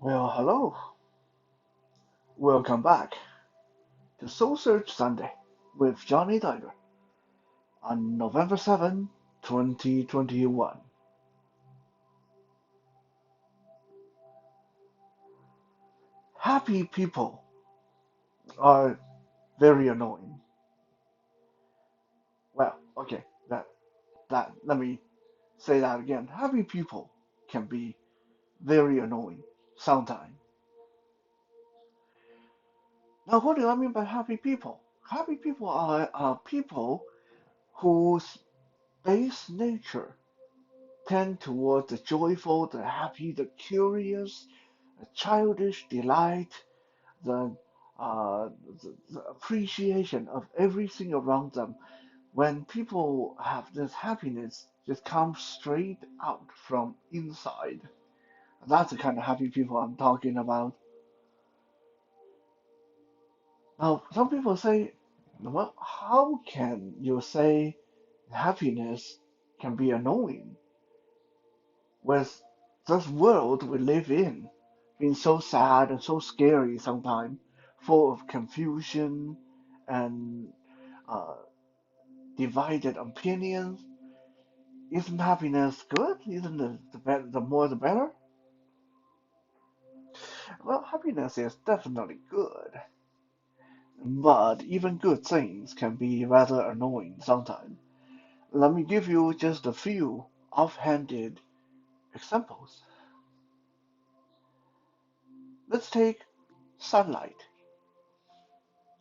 Well, hello. Welcome back to Soul Search Sunday with Johnny Tiger on November 7, 2021. Happy people are very annoying. Well, okay, let me say that again. Happy people can be very annoying sometimes. Now, what do I mean by happy people? Happy people are people whose base nature tend towards the joyful, the happy, the curious, the childish delight, the, uh, the appreciation of everything around them. When people have this happiness, just comes straight out from inside. That's the kind of happy people I'm talking about. Now, some people say, well, how can you say happiness can be annoying with this world we live in being so sad and so scary sometimes, full of confusion and uh, divided opinions? Isn't happiness good? Isn't the more the better? Well, happiness is definitely good, but even good things can be rather annoying sometimes. Let me give you just a few offhanded examples. Let's take sunlight.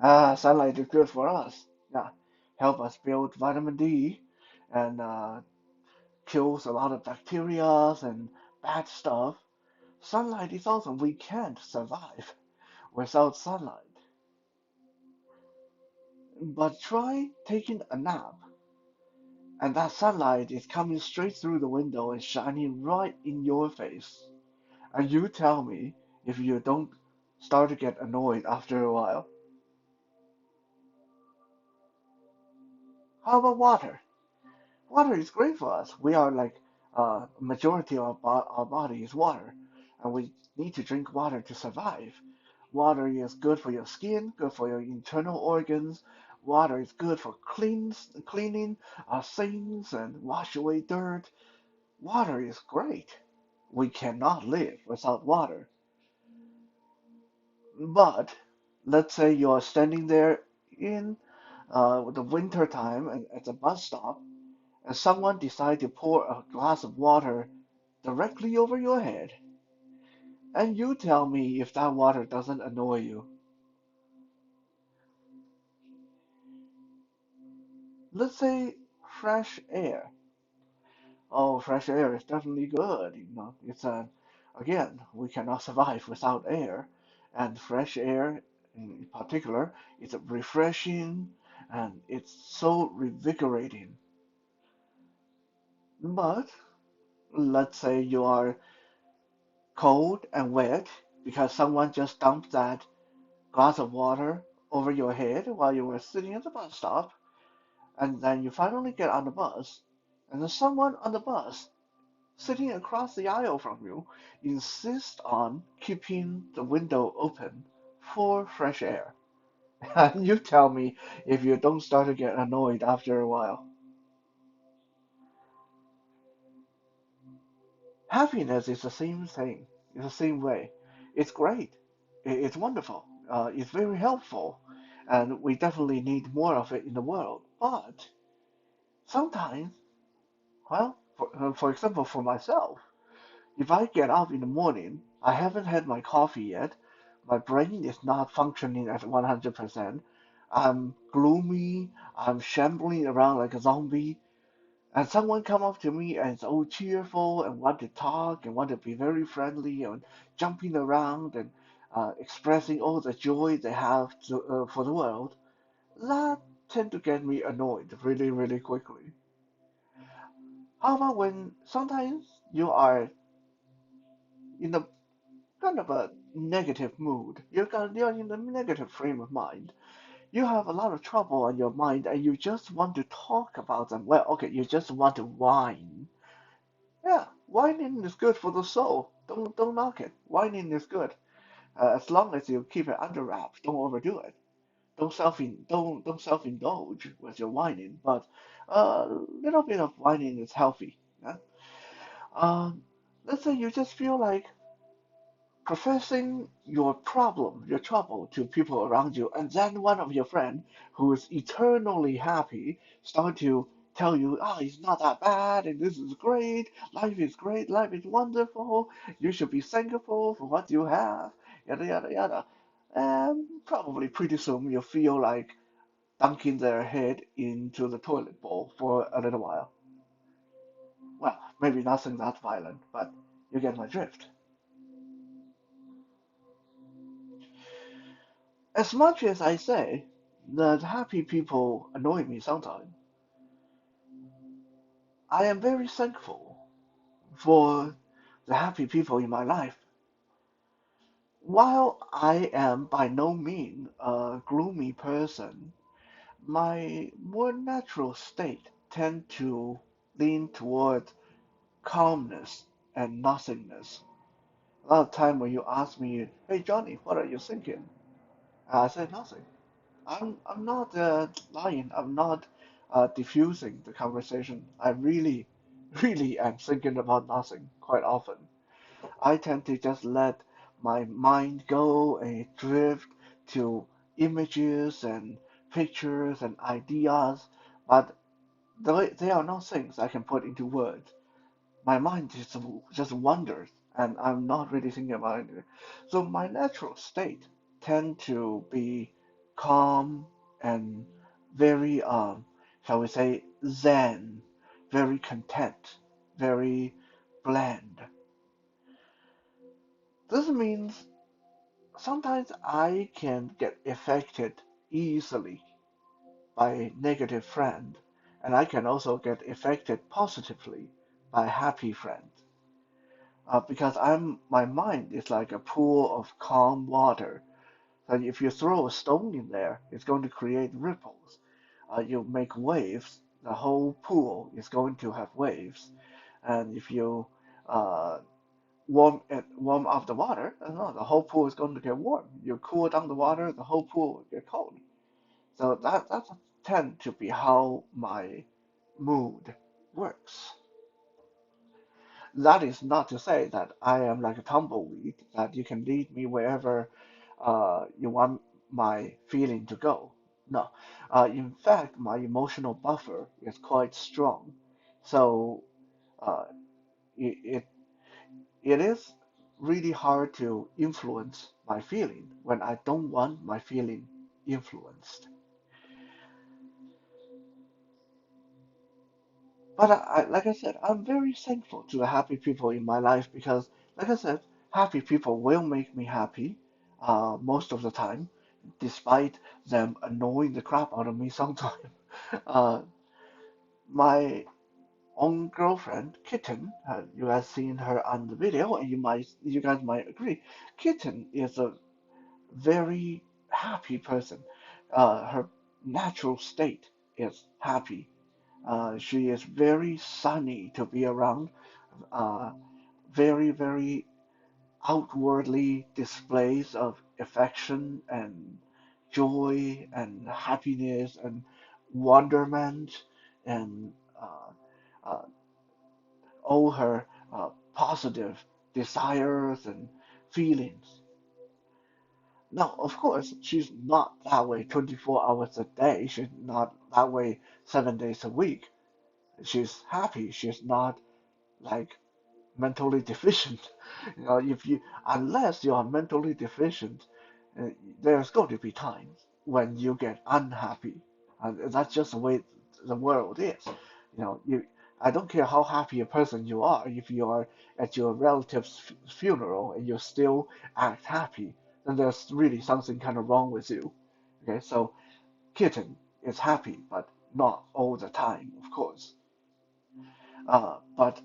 Sunlight is good for us. Yeah, help us build vitamin D and kills a lot of bacteria and bad stuff. Sunlight is awesome. We can't survive without sunlight. But try taking a nap, and that sunlight is coming straight through the window and shining right in your face. And you tell me if you don't start to get annoyed after a while. How about water? Water is great for us. We are like majority of our body is water, and we need to drink water to survive. Water is good for your skin, good for your internal organs. Water is good for cleaning things and wash away dirt. Water is great. We cannot live without water. But let's say you're standing there in the winter time at the bus stop, and someone decide to pour a glass of water directly over your head, and you tell me if that water doesn't annoy you. Let's say fresh air. Oh, fresh air is definitely good. It's again, we cannot survive without air, and fresh air in particular is refreshing and it's so revigorating. But let's say you are cold and wet because someone just dumped that glass of water over your head while you were sitting at the bus stop, and then you finally get on the bus, and then someone on the bus sitting across the aisle from you insists on keeping the window open for fresh air. And you tell me if you don't start to get annoyed after a while. Happiness is the same thing. It's the same way. It's great. It's wonderful. It's very helpful. And we definitely need more of it in the world. But sometimes, well, for example, for myself, if I get up in the morning, I haven't had my coffee yet, my brain is not functioning at 100%. I'm gloomy, I'm shambling around like a zombie, and someone come up to me and is all cheerful and want to talk and want to be very friendly and jumping around and expressing all the joy they have for the world, that tend to get me annoyed really, really quickly. How about when sometimes you are in a kind of a negative mood. You're in a negative frame of mind. You have a lot of trouble on your mind and you just want to talk about them. Well, okay, you just want to whine. Yeah, whining is good for the soul. Don't knock it. Whining is good, as long as you keep it under wraps. Don't overdo it. Don't self indulge with your whining, but a little bit of whining is healthy. Yeah? Um, let's say you just feel like professing your problem, your trouble to people around you, and then one of your friends who is eternally happy start to tell you, oh, it's not that bad, and this is great, life is wonderful, you should be thankful for what you have, yada yada yada. And probably pretty soon you feel like dunking their head into the toilet bowl for a little while. Well, maybe nothing that violent, but you get my drift. As much as I say that happy people annoy me sometimes, I am very thankful for the happy people in my life. While I am by no means a gloomy person, my more natural state tend to lean toward calmness and nothingness. A lot of time when you ask me, "Hey Johnny, what are you thinking?" I say nothing. I'm not lying. I'm not diffusing the conversation. I really, really am thinking about nothing quite often. I tend to just let my mind go and drift to images and pictures and ideas, but they are not things I can put into words. My mind just wanders, and I'm not really thinking about it. So my natural state tend to be calm and very shall we say zen, very content, very bland. This means sometimes I can get affected easily by negative friend, and I can also get affected positively by happy friend. Because my mind is like a pool of calm water. So if you throw a stone in there, it's going to create ripples. You make waves, the whole pool is going to have waves. And if you uh, warm up the water, no, the whole pool is going to get warm. You cool down the water, the whole pool will get cold. So that's tend to be how my mood works. That is not to say that I am like a tumbleweed, that you can lead me wherever you want my feeling to go. No. In fact, my emotional buffer is quite strong. So uh, it, it, it is really hard to influence my feeling when I don't want my feeling influenced. But like I said, I'm very thankful to the happy people in my life because, like I said, happy people will make me happy most of the time, despite them annoying the crap out of me sometimes. Uh, my own girlfriend, Kitten, you guys seen her on the video, and you guys might agree, Kitten is a very happy person. Her natural state is happy. She is very sunny to be around, uh, very, very outwardly displays of affection and joy and happiness and wonderment and uh, uh, all her positive desires and feelings. Now, of course, she's not that way 24 hours a day. She's not that way 7 days a week. She's happy. She's not like mentally deficient. If you unless you are mentally deficient, uh, there's going to be times when you get unhappy, and that's just the way the world is. You I don't care how happy a person you are, if you are at your relative's funeral and you still act happy, then there's really something kind of wrong with you. Okay, so Kitten is happy, but not all the time, of course. But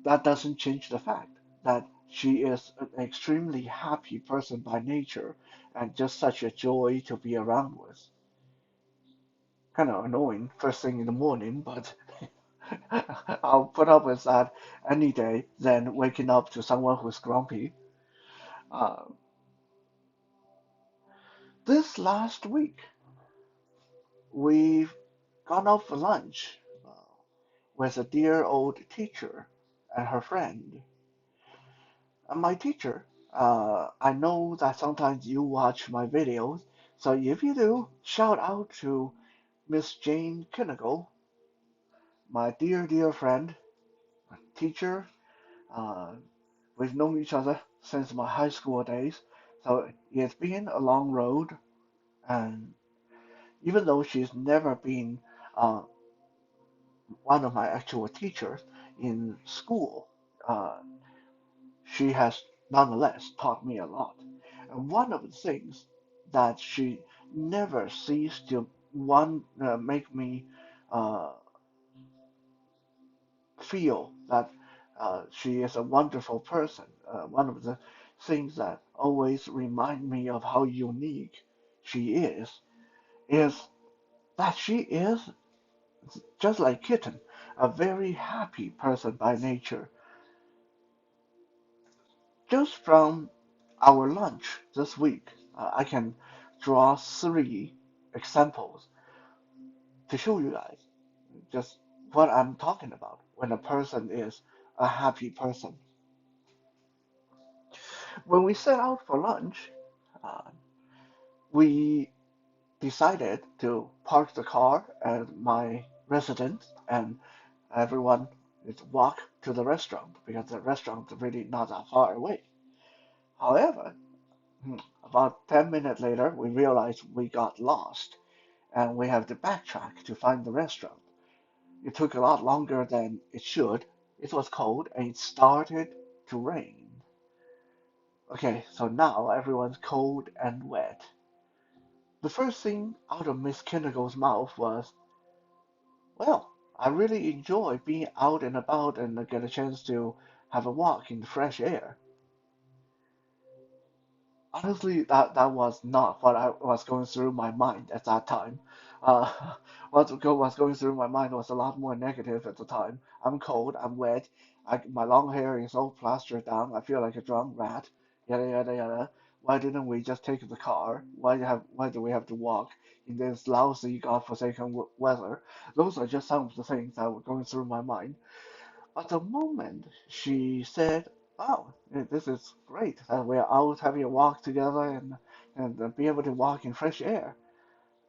that doesn't change the fact that she is an extremely happy person by nature and just such a joy to be around with. Kind of annoying first thing in the morning, but I'll put up with that any day than waking up to someone who's grumpy. Uh, this last week, we've gone out for lunch with a dear old teacher and her friend. And my teacher, I know that sometimes you watch my videos, so if you do, shout out to Miss Jane Kinnigle, my dear, dear friend, teacher. Uh, we've known each other since my high school days, so it's been a long road. And even though she's never been uh, one of my actual teachers in school, uh, she has nonetheless taught me a lot. And one of the things that she never ceased to make me uh, feel that she is a wonderful person. One of the things that always remind me of how unique she is that she is, just like Kitten, a very happy person by nature. Just from our lunch this week, I can draw three examples to show you guys just what I'm talking about when a person is a happy person. When we set out for lunch, uh, we decided to park the car at my residence and everyone is walk to the restaurant because the restaurant is really not that far away. However, about 10 minutes later, we realized we got lost and we have to backtrack to find the restaurant. It took a lot longer than it should. It was cold and it started to rain. Okay, so now everyone's cold and wet. The first thing out of Miss Kindergarten's mouth was, well, I really enjoy being out and about and get a chance to have a walk in the fresh air. Honestly, that was not what I was going through my mind at that time. Uh, was going through my mind was a lot more negative at the time. I'm cold, I'm wet, my long hair is all plastered down, I feel like a drunk rat, yada yada yada. Why didn't we just take the car? Why do we have to walk in this lousy, godforsaken weather? Those are just some of the things that were going through my mind. But the moment she said, "Oh, this is great that we're out having a walk together and be able to walk in fresh air,"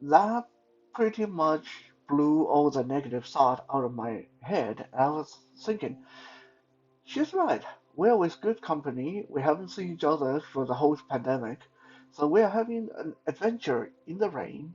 that pretty much blew all the negative thought out of my head. I was thinking, she's right. We're with good company. We haven't seen each other for the whole pandemic. So we're having an adventure in the rain.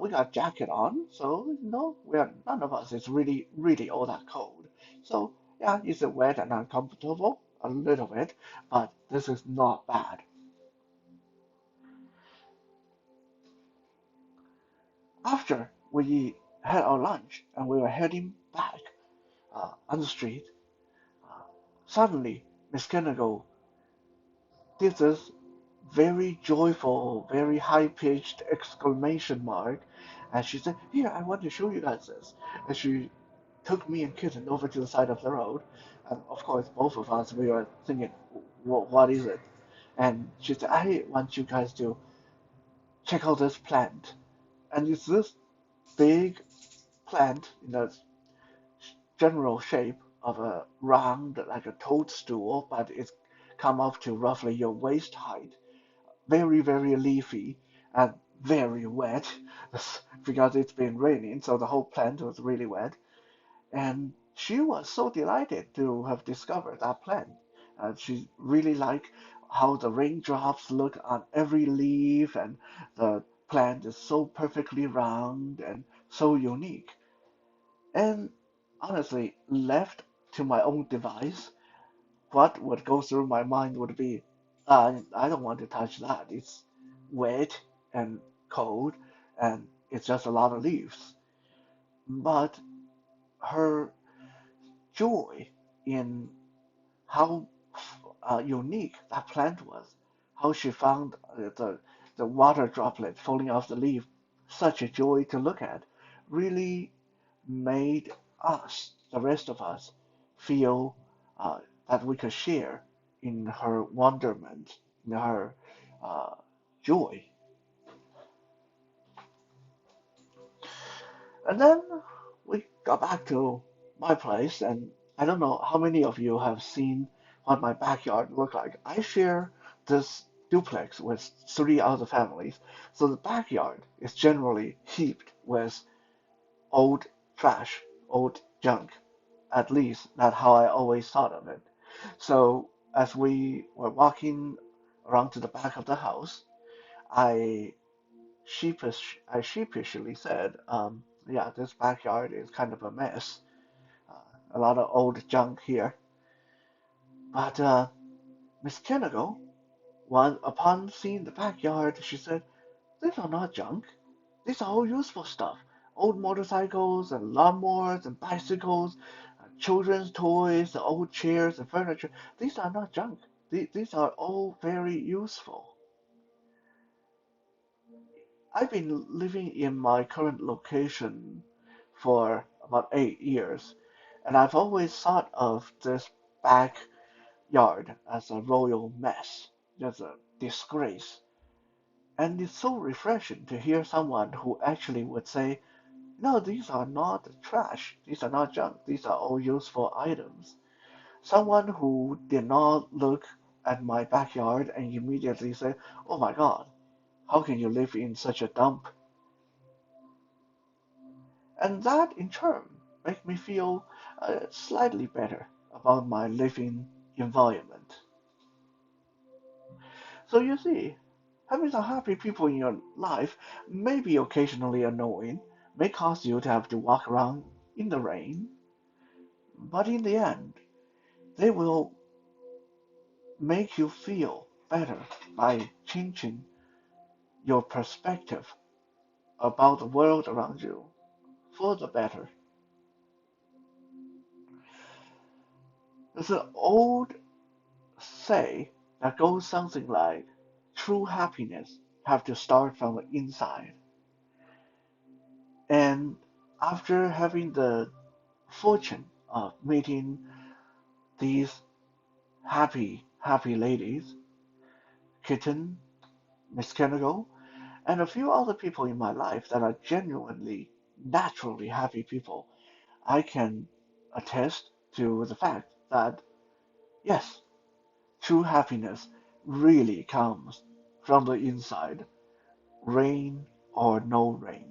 We got jacket on, so we're none of us is really, really all that cold. So yeah, it's wet and uncomfortable a little bit, but this is not bad. After we had our lunch and we were heading back on the street, uh, suddenly Miss Kennegal did this very joyful, very high-pitched exclamation mark. And she said, "Here, I want to show you guys this." And she took me and Kitten over to the side of the road. And of course, both of us, we were thinking, what is it? And she said, "I want you guys to check out this plant." And it's this big plant in the general shape of a round, like a toadstool, but it's come up to roughly your waist height. Very, very leafy and very wet because it's been raining, so the whole plant was really wet. And she was so delighted to have discovered that plant. She really liked how the raindrops look on every leaf, and the plant is so perfectly round and so unique. And honestly, left to my own device, what would go through my mind would be, I don't want to touch that. It's wet and cold, and it's just a lot of leaves. But her joy in how unique that plant was, how she found the water droplet falling off the leaf, such a joy to look at, really made us. the rest of us feel uh, that we could share in her wonderment, in her uh, joy. And then we got back to my place, and I don't know how many of you have seen what my backyard looked like. I share this duplex with three other families, so the backyard is generally heaped with old trash, old junk. At least that's how I always thought of it. So as we were walking around to the back of the house, I I sheepishly said, "Yeah, this backyard is kind of a mess. A lot of old junk here." But Miss Kennigal, upon seeing the backyard, she said, "These are not junk. These are all useful stuff. Old motorcycles and lawnmowers and bicycles, children's toys, old chairs and furniture. These are not junk. These are all very useful." I've been living in my current location for about 8 years, and I've always thought of this backyard as a royal mess, just a disgrace. And it's so refreshing to hear someone who actually would say, "No, these are not trash, these are not junk, these are all useful items." Someone who did not look at my backyard and immediately say, "Oh my God, how can you live in such a dump?" And that in turn make me feel slightly better about my living environment. So you see, having some happy people in your life may be occasionally annoying, may cause you to have to walk around in the rain, but in the end, they will make you feel better by changing your perspective about the world around you for the better. There's an old say that goes something like, true happiness have to start from the inside. And after having the fortune of meeting these happy ladies, Kitten, Miss Kennigal, and a few other people in my life that are genuinely, naturally happy people, I can attest to the fact that yes, true happiness really comes from the inside, rain or no rain.